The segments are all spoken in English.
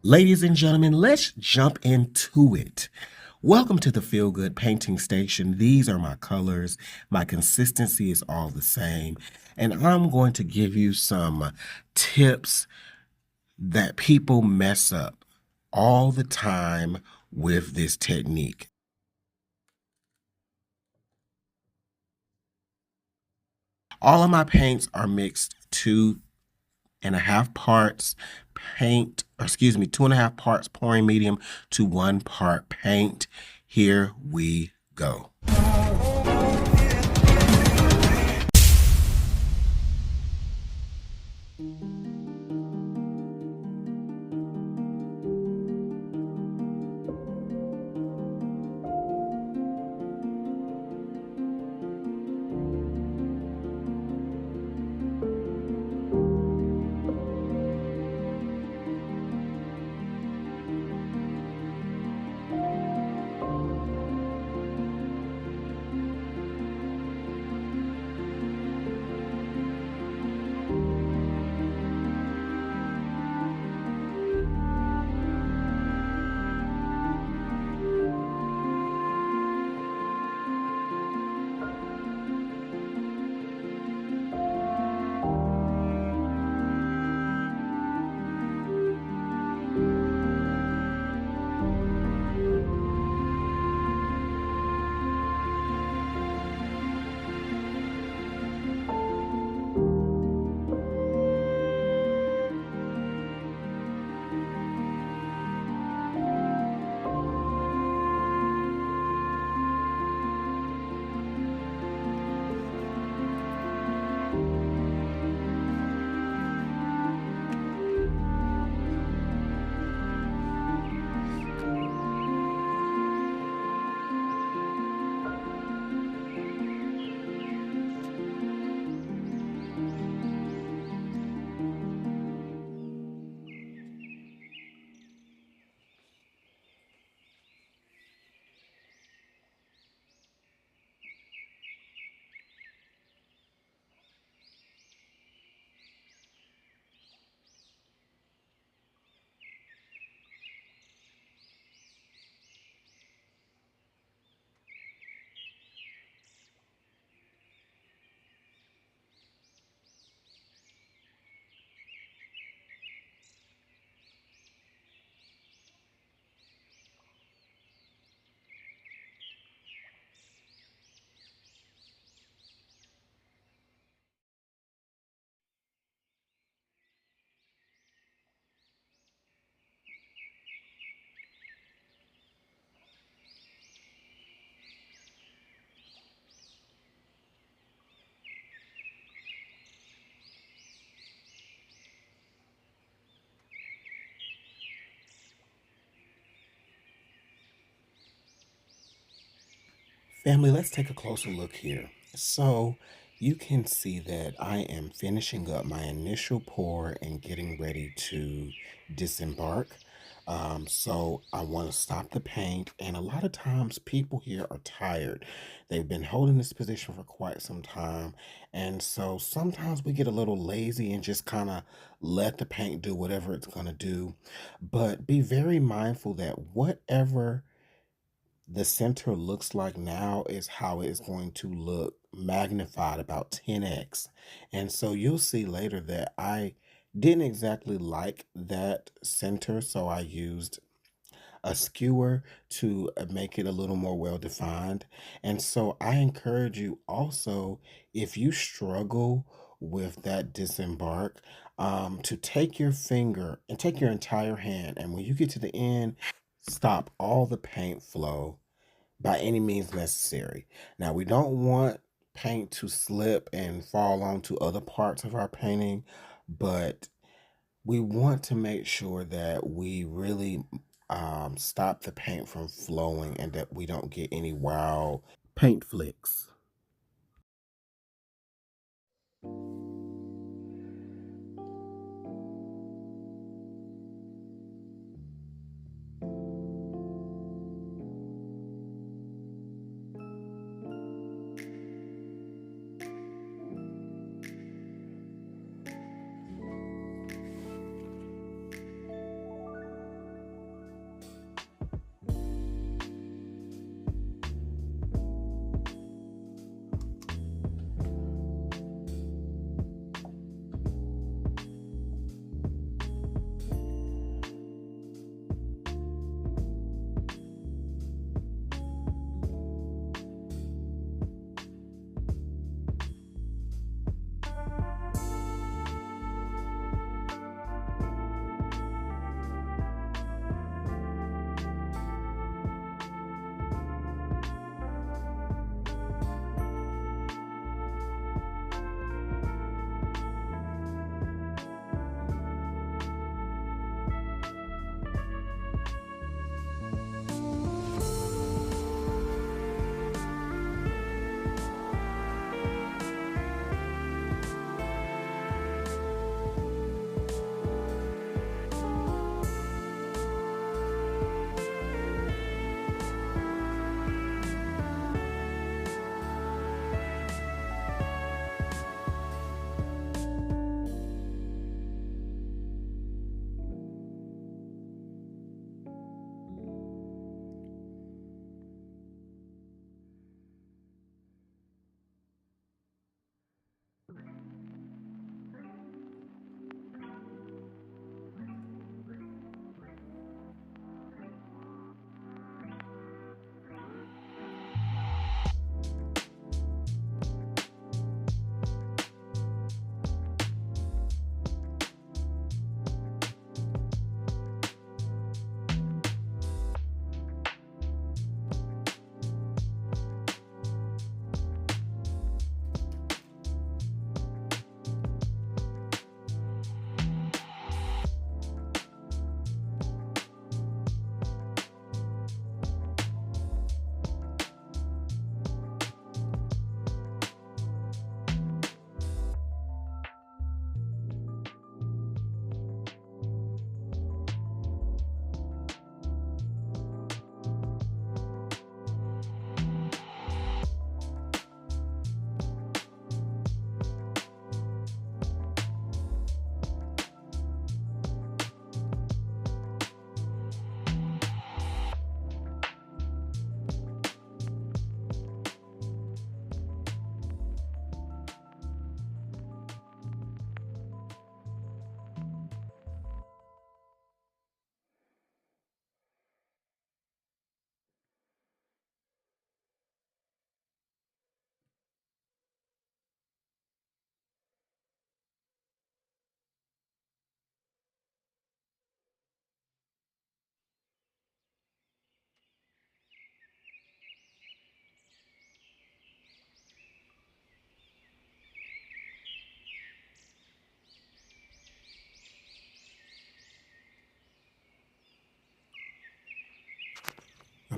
Ladies and gentlemen, let's jump into it. Welcome to the Feel Good Painting Station. These are my colors. My consistency is all the same. And I'm going to give you some tips that people mess up all the time with this technique. All of my paints are mixed 2.5 parts paint, or excuse me, 2.5 parts pouring medium to 1 part paint. Here we go. Family, let's take a closer look here. So you can see that I am finishing up my initial pour and getting ready to disembark. So I want to stop the paint, and a lot of times people here are tired. They've been holding this position for quite some time, and so sometimes we get a little lazy and just kind of let the paint do whatever it's going to do. But be very mindful that whatever the center looks like now is how it's going to look magnified about 10x. And so you'll see later that I didn't exactly like that center, so I used a skewer to make it a little more well defined. And so I encourage you also, if you struggle with that disembark, to take your finger and take your entire hand, and when you get to the end, stop all the paint flow by any means necessary. Now, we don't want paint to slip and fall onto other parts of our painting, but we want to make sure that we really stop the paint from flowing and that we don't get any wild paint flicks.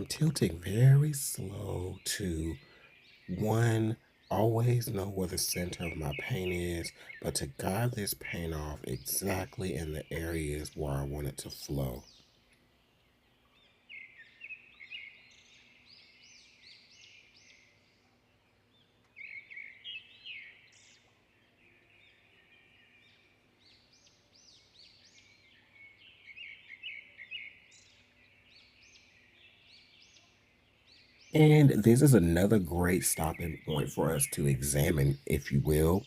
tilting very slow to one, always know where the center of my paint is, but to guide this paint off exactly in the areas where I want it to flow. And this is another great stopping point for us to examine, if you will.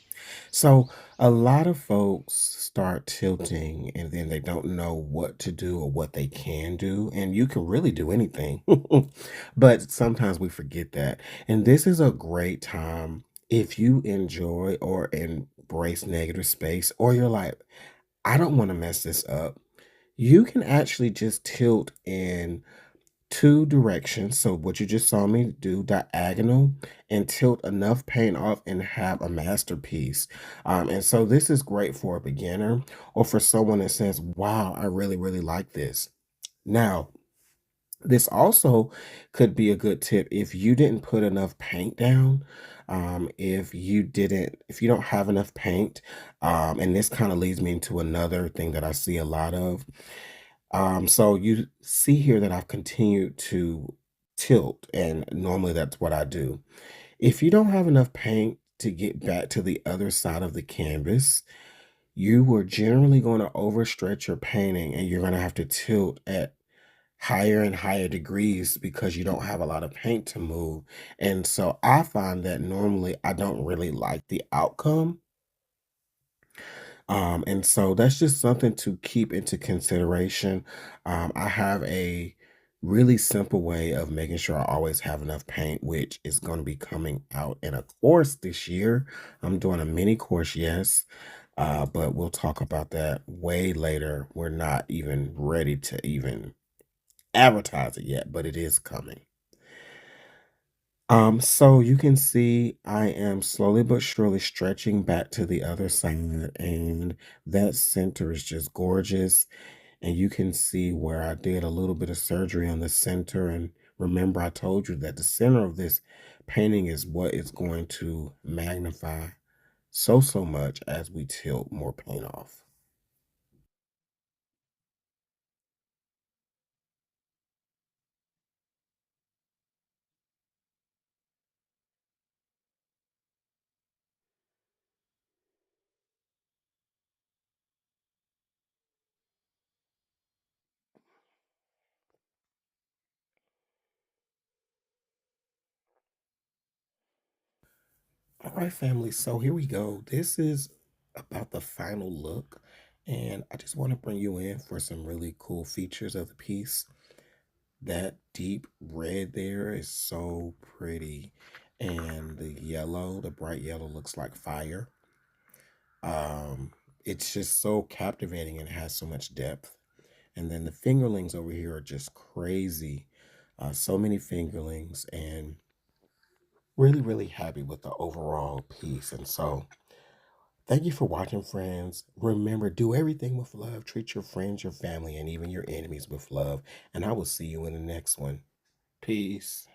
So, a lot of folks start tilting and then they don't know what to do or what they can do. And you can really do anything. But sometimes we forget that. And this is a great time if you enjoy or embrace negative space, or you're like, I don't want to mess this up. You can actually just tilt in two directions. So what you just saw me do, diagonal, and tilt enough paint off and have a masterpiece. And so this is great for a beginner or for someone that says, wow, I really, really like this. Now, this also could be a good tip if you didn't put enough paint down. If you don't have enough paint, and this kind of leads me into another thing that I see a lot of. So you see here that I've continued to tilt, and normally that's what I do. If you don't have enough paint to get back to the other side of the canvas, you were generally going to overstretch your painting and you're going to have to tilt at higher and higher degrees because you don't have a lot of paint to move. And so I find that normally I don't really like the outcome. And so that's just something to keep into consideration. I have a really simple way of making sure I always have enough paint, which is going to be coming out in a course this year. I'm doing a mini course, yes, but we'll talk about that way later. We're not even ready to even advertise it yet, but it is coming. So you can see I am slowly but surely stretching back to the other side, and that center is just gorgeous. And you can see where I did a little bit of surgery on the center. And remember, I told you that the center of this painting is what is going to magnify so much as we tilt more paint off. All right, family. So here we go. This is about the final look. And I just want to bring you in for some really cool features of the piece. That deep red there is so pretty. And the yellow, the bright yellow looks like fire. Um, it's just so captivating and has so much depth. And then the fingerlings over here are just crazy. So many fingerlings, and really, really happy with the overall piece. And so thank you for watching, friends. Remember, do everything with love. Treat your friends, your family, and even your enemies with love. And I will see you in the next one. Peace.